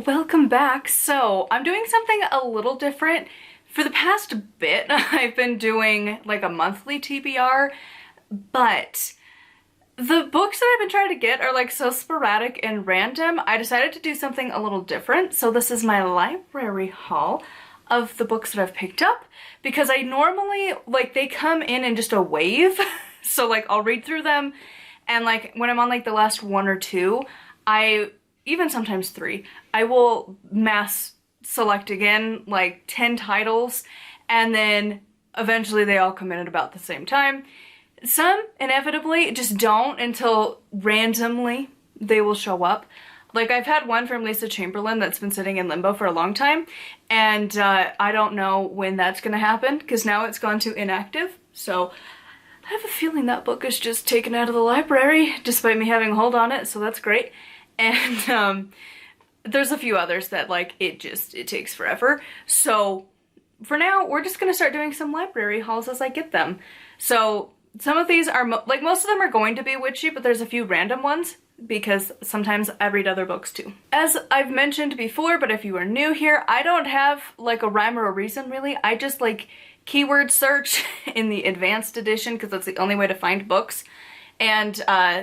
Welcome back. So I'm doing something a little different. For the past bit, I've been doing like a monthly TBR, but the books that I've been trying to get are like so sporadic and random. I decided to do something a little different. So this is my library haul of the books that I've picked up because I normally, like, they come in just a wave. So like I'll read through them and like when I'm on like the last one or two, even sometimes three, I will mass select again like 10 titles and then eventually they all come in at about the same time. Some inevitably just don't until randomly they will show up. Like I've had one from Lisa Chamberlain that's been sitting in limbo for a long time and I don't know when that's gonna happen because now it's gone to inactive. So I have a feeling that book is just taken out of the library despite me having a hold on it, so that's great. And there's a fefew others that like it takes forever. So for now, we're just gonna start doing some library hauls as I get them. So some of these are, like most of them are going to be witchy, but there's a few random ones because sometimes I read other books too. As I've mentioned before, but if you are new here, I don't have like a rhyme or a reason really. I just like keyword search in the advanced edition because that's the only way to find books. And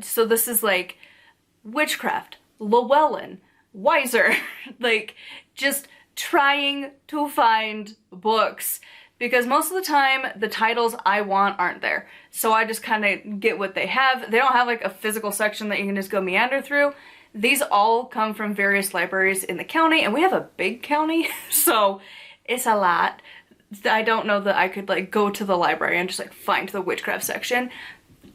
so this is like witchcraft, Llewellyn, Weiser, like just trying to find books because most of the time the titles I want aren't there. So I just kind of get what they have. They don't have like a physical section that you can just go meander through. These all come from various libraries in the county and we have a big county, so it's a lot. I don't know that I could like go to the library and just like find the witchcraft section.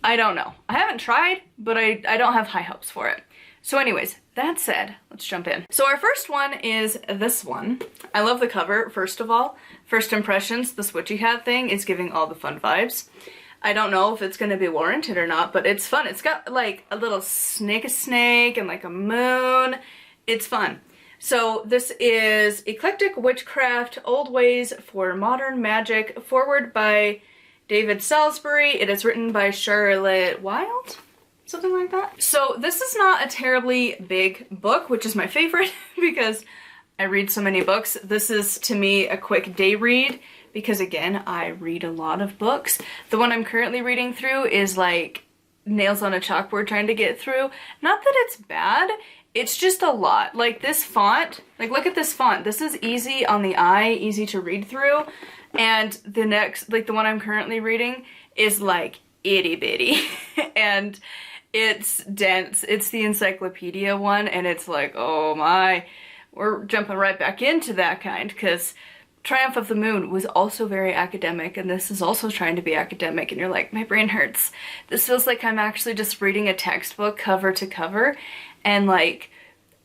I don't know. I haven't tried, but I don't have high hopes for it. So anyways, that said, let's jump in. So our first one is this one. I love the cover, first of all. First impressions, this witchy hat thing is giving all the fun vibes. I don't know if it's gonna be warranted or not, but it's fun. It's got like a little snake and like a moon. It's fun. So this is Eclectic Witchcraft, Old Ways for Modern Magic, forward by David Salisbury. It is written by Charlotte Wilde, something like that. So this is not a terribly big book, which is my favorite because I read so many books. This is, to me, a quick day read because, again, I read a lot of books. The one I'm currently reading through is like nails on a chalkboard trying to get through. Not that it's bad, it's just a lot. Like this font, like look at this font. This is easy on the eye, easy to read through. And the next, like the one I'm currently reading is like itty bitty and it's dense. It's the encyclopedia one and it's like, oh my, we're jumping right back into that kind because Triumph of the Moon was also very academic and this is also trying to be academic and you're like, my brain hurts. This feels like I'm actually just reading a textbook cover to cover and like,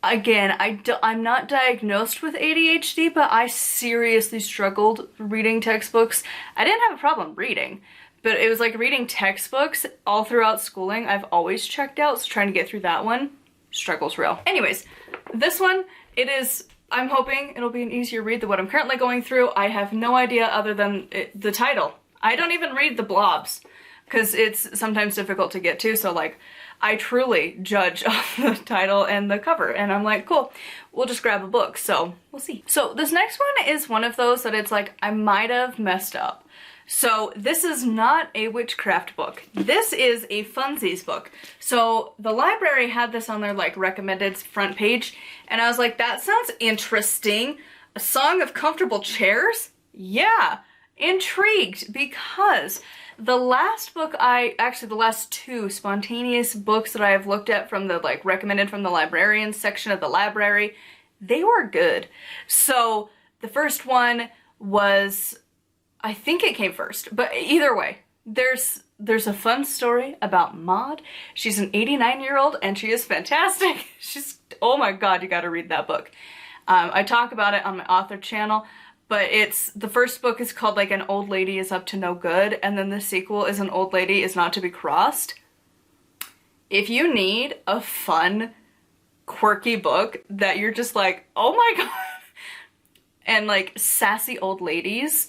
again, I'm not diagnosed with ADHD, but I seriously struggled reading textbooks. I didn't have a problem reading, but it was like reading textbooks all throughout schooling. I've always checked out, so trying to get through that one, struggle's real. Anyways, this one, I'm hoping it'll be an easier read than what I'm currently going through. I have no idea other than the title. I don't even read the blobs because it's sometimes difficult to get to, so like, I truly judge off the title and the cover, and I'm like, cool, we'll just grab a book, so we'll see. So this next one is one of those that it's like, I might have messed up. So this is not a witchcraft book. This is a funsies book. So the library had this on their like recommended front page, and I was like, that sounds interesting. A Song of Comfortable Chairs? Yeah, intrigued because the last book the last two spontaneous books that I have looked at from the like recommended from the librarians section of the library, they were good. So the first one was, I think it came first, but either way, there's a fun story about Maud. She's an 89-year-old and she is fantastic. Oh my god, you gotta read that book. I talk about it on my author channel. But the first book is called like An Old Lady is Up to No Good, and then the sequel is An Old Lady is Not to Be Crossed. If you need a fun, quirky book that you're just like, oh my god, and like sassy old ladies,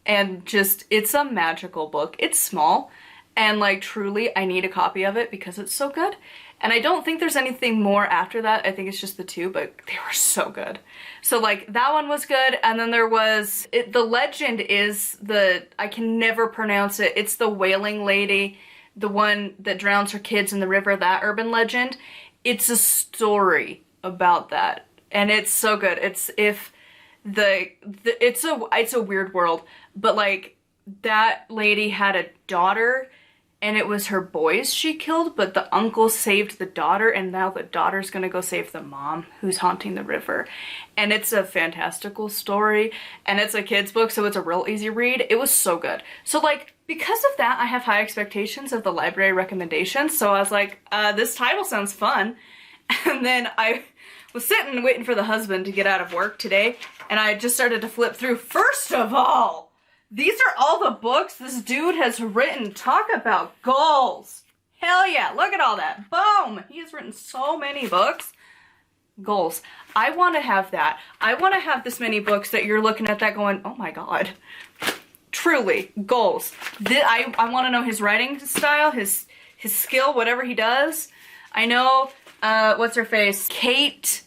and just, it's a magical book. It's small, and like truly I need a copy of it because it's so good. And I don't think there's anything more after that. I think it's just the two, but they were so good. So like that one was good. And then there was, the legend is I can never pronounce it. It's the Wailing Lady, the one that drowns her kids in the river, that urban legend. It's a story about that. And it's so good. It's a weird world, but like that lady had a daughter and it was her boys she killed, but the uncle saved the daughter, and now the daughter's gonna go save the mom who's haunting the river. And it's a fantastical story, and it's a kid's book, so it's a real easy read. It was so good. So like, because of that, I have high expectations of the library recommendations, so I was like, this title sounds fun. And then I was sitting waiting for the husband to get out of work today, and I just started to flip through. First of all, these are all the books this dude has written. Talk about goals. Hell yeah, look at all that. Boom! He has written so many books. Goals. I want to have that. I want to have this many books that you're looking at that going, oh my god. Truly, goals. I want to know his writing style, his skill, whatever he does. I know, what's her face? Kate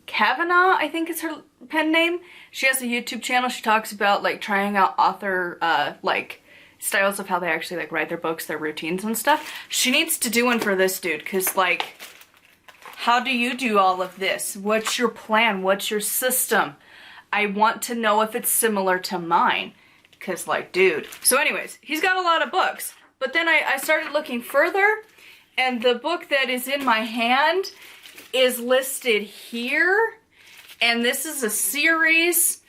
Kavanaugh, I think is her pen name. She has a YouTube channel. She talks about like trying out author like styles of how they actually like write their books, their routines and stuff. She needs to do one for this dude, because like, how do you do all of this? What's your plan? What's your system? I want to know if it's similar to mine, because like, dude. So anyways, he's got a lot of books, but then I started looking further, and the book that is in my hand is listed here, and this is a series,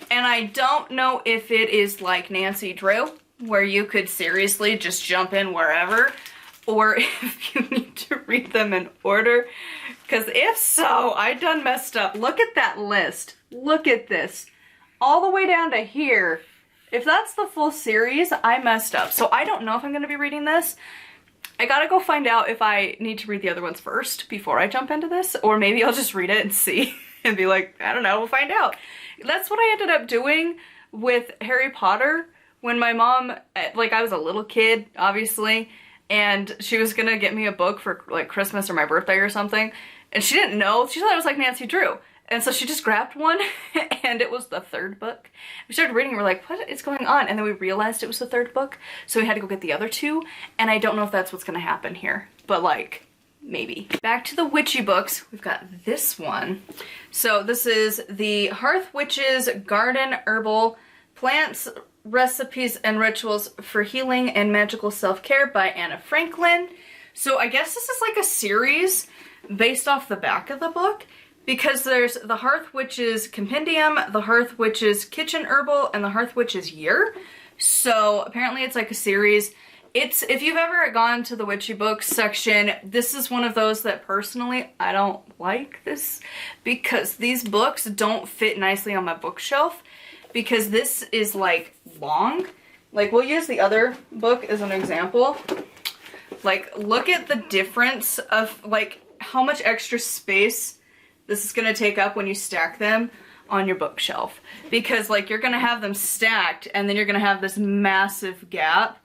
and I don't know if it is like Nancy Drew, where you could seriously just jump in wherever, or if you need to read them in order, because if so, I done messed up. Look at that list. Look at this. All the way down to here. If that's the full series, I messed up. So I don't know if I'm going to be reading this. I gotta go find out if I need to read the other ones first before I jump into this, or maybe I'll just read it and see and be like, I don't know, we'll find out. That's what I ended up doing with Harry Potter when my mom, like I was a little kid, obviously, and she was gonna get me a book for like Christmas or my birthday or something, and she didn't know, she thought it was like Nancy Drew. And so she just grabbed one, and it was the third book. We started reading, we're like, what is going on? And then we realized it was the third book, so we had to go get the other two, and I don't know if that's what's gonna happen here, but like, maybe. Back to the witchy books, we've got this one. So this is the Hearth Witch's Garden Herbal Plants, Recipes, and Rituals for Healing and Magical Self-Care by Anna Franklin. So I guess this is like a series based off the back of the book, because there's the Hearth Witch's Compendium, the Hearth Witch's Kitchen Herbal, and the Hearth Witch's Year. So apparently it's like a series. It's, if you've ever gone to the witchy books section, this is one of those that personally I don't like this, because these books don't fit nicely on my bookshelf, because this is like long. Like, we'll use the other book as an example. Like, look at the difference of like how much extra space this is gonna take up when you stack them on your bookshelf, because like you're gonna have them stacked and then you're gonna have this massive gap,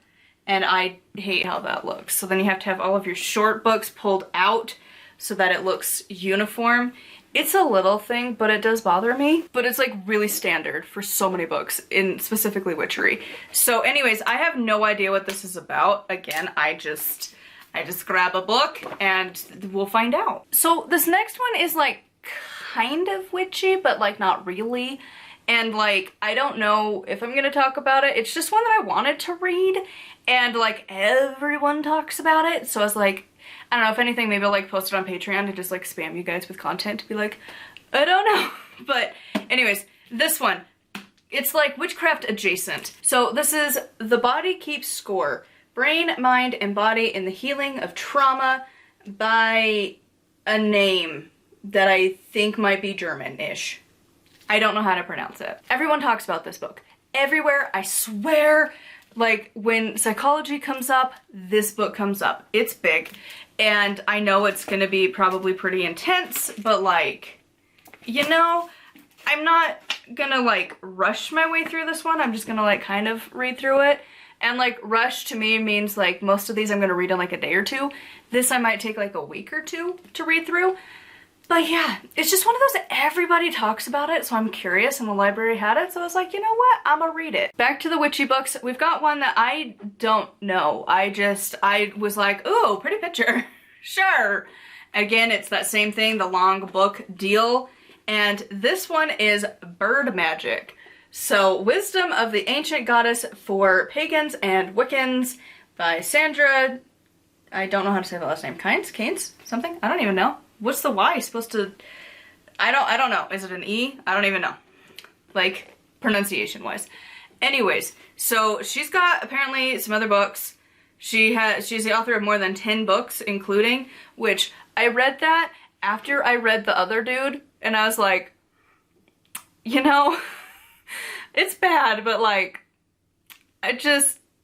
and I hate how that looks. So then you have to have all of your short books pulled out so that it looks uniform. It's a little thing, but it does bother me, but it's like really standard for so many books, in specifically witchery. So anyways, I have no idea what this is about. Again, I just grab a book and we'll find out. So this next one is like kind of witchy, but like not really. And like, I don't know if I'm gonna talk about it. It's just one that I wanted to read, and like everyone talks about it. So I was like, I don't know, if anything, maybe I'll like post it on Patreon to just like spam you guys with content to be like, I don't know. But anyways, this one, it's like witchcraft adjacent. So this is The Body Keeps Score, Brain, Mind, and Body in the Healing of Trauma, by a name that I think might be German-ish. I don't know how to pronounce it. Everyone talks about this book. Everywhere, I swear. Like, when psychology comes up, this book comes up. It's big, and I know it's gonna be probably pretty intense, but like, you know, I'm not gonna like rush my way through this one. I'm just gonna like kind of read through it. And like rush to me means like most of these I'm gonna read in like a day or two, This I might take like a week or two to read through. But yeah, it's just one of those that everybody talks about it, so I'm curious, and the library had it, so I was like, you know what, I'm gonna read it. Back to the witchy books, we've got one that I don't know. I was like, ooh, pretty picture, sure. Again, it's that same thing, the long book deal, and this one is Bird Magic. So, Wisdom of the Ancient Goddess for Pagans and Wiccans by Sandra, I don't know how to say the last name, Keynes? Something? I don't even know. What's the Y supposed to... I don't know. Is it an E? I don't even know. Like, pronunciation-wise. Anyways, so she's got apparently some other books. She's the author of more than 10 books, including, which I read that after I read the other dude, and I was like, you know, it's bad, but like,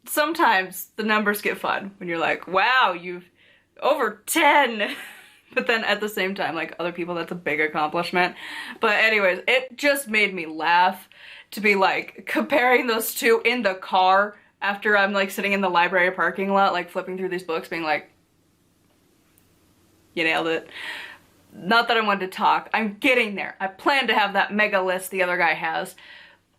sometimes the numbers get fun when you're like, wow, you've over 10. But then at the same time, like other people, that's a big accomplishment. But anyways, it just made me laugh to be like comparing those two in the car after I'm like sitting in the library parking lot, like flipping through these books being like, you nailed it. Not that I wanted to talk. I'm getting there. I plan to have that mega list the other guy has.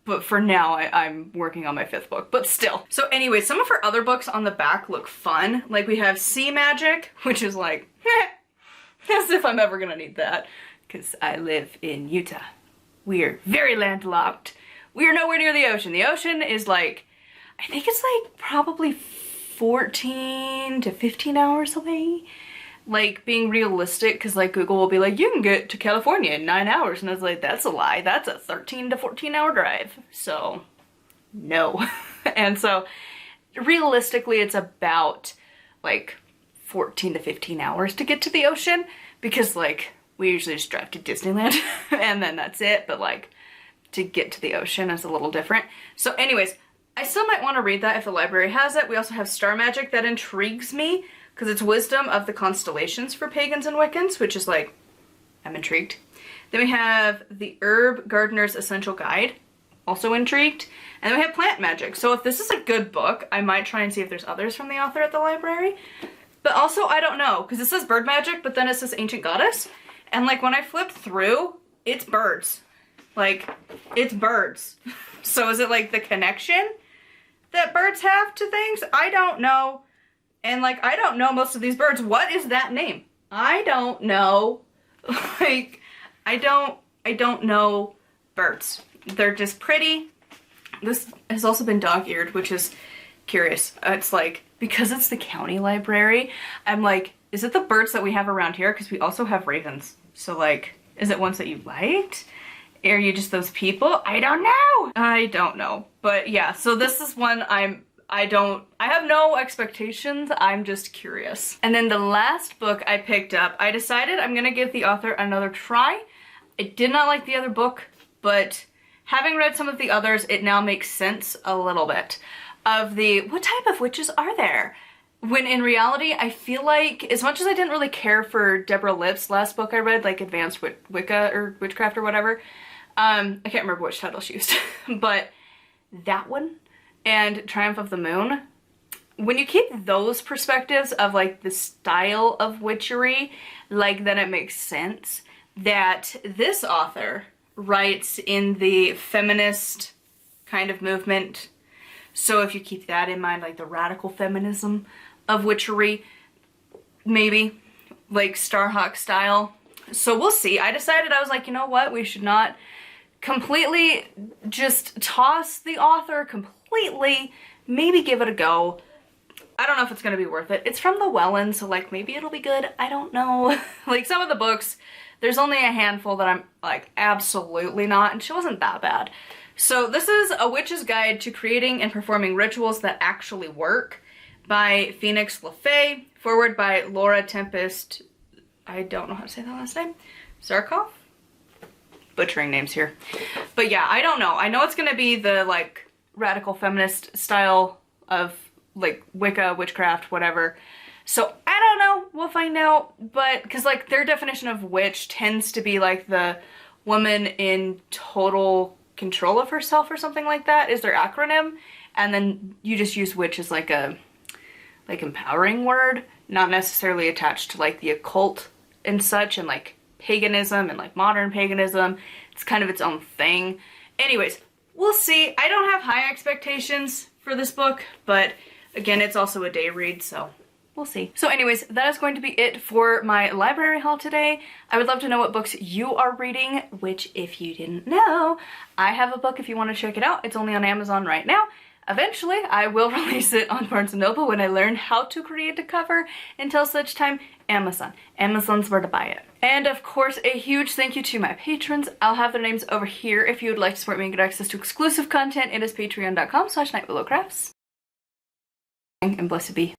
But for now, I'm working on my 5th book, but still. So anyway, some of her other books on the back look fun. Like we have Sea Magic, which is like, as if I'm ever gonna need that, because I live in Utah. We're very landlocked. We are nowhere near the ocean. The ocean is like, I think it's like probably 14 to 15 hours away. Like being realistic, because like Google will be like, you can get to California in 9 hours. And I was like, that's a lie. That's a 13 to 14 hour drive. So no. And so realistically, it's about like 14 to 15 hours to get to the ocean, because like we usually just drive to Disneyland and then that's it, but like to get to the ocean is a little different. So anyways, I still might want to read that if the library has it. We also have Star Magic that intrigues me because it's Wisdom of the Constellations for Pagans and Wiccans, which is like, I'm intrigued. Then we have the Herb Gardener's Essential Guide, also intrigued. And then we have Plant Magic. So if this is a good book, I might try and see if there's others from the author at the library. But also, I don't know, because it says Bird Magic, but then it says Ancient Goddess. And like when I flip through, it's birds. Like, it's birds. So is it like the connection that birds have to things? I don't know. And like, I don't know most of these birds. What is that name? I don't know. Like, I don't know birds. They're just pretty. This has also been dog-eared, which is curious. It's like, because it's the county library, I'm like, is it the birds that we have around here? Because we also have ravens. So like, is it ones that you liked? Are you just those people? I don't know. I don't know. But yeah, so this is one I have no expectations. I'm just curious. And then the last book I picked up, I decided I'm gonna give the author another try. I did not like the other book, but having read some of the others, it now makes sense a little bit. Of the, what type of witches are there? When in reality, I feel like, as much as I didn't really care for Deborah Lipp's last book I read, like Advanced Wicca or Witchcraft or whatever, I can't remember which title she used, but that one and Triumph of the Moon, when you keep those perspectives of like the style of witchery, like then it makes sense that this author writes in the feminist kind of movement. So if you keep that in mind, like the radical feminism of witchery, maybe like Starhawk style. So we'll see. I decided, I was like, you know what? We should not completely just toss the author completely. Maybe give it a go. I don't know if it's going to be worth it. It's from Llewellyn, so like maybe it'll be good. I don't know. Like some of the books, there's only a handful that I'm like absolutely not, and she wasn't that bad. So this is A Witch's Guide to Creating and Performing Rituals That Actually Work by Phoenix LaFay, forward by Laura Tempest. I don't know how to say that last name. Zarkov? Butchering names here. But yeah, I don't know. I know it's gonna be the like radical feminist style of like Wicca, witchcraft, whatever. So I don't know. We'll find out. But because like their definition of witch tends to be like the woman in total control of herself or something like that is their acronym, and then you just use witch as like a empowering word, not necessarily attached to like the occult and such, and like paganism and like modern paganism. It's kind of its own thing. Anyways, we'll see. I don't have high expectations for this book, but again, it's also a day read, so we'll see. So anyways, that is going to be it for my library haul today. I would love to know what books you are reading, which if you didn't know, I have a book if you want to check it out. It's only on Amazon right now. Eventually, I will release it on Barnes & Noble when I learn how to create a cover. Until such time, Amazon. Amazon's where to buy it. And of course, a huge thank you to my patrons. I'll have their names over here if you would like to support me and get access to exclusive content. It is patreon.com/nightwillowcrafts. And blessed be.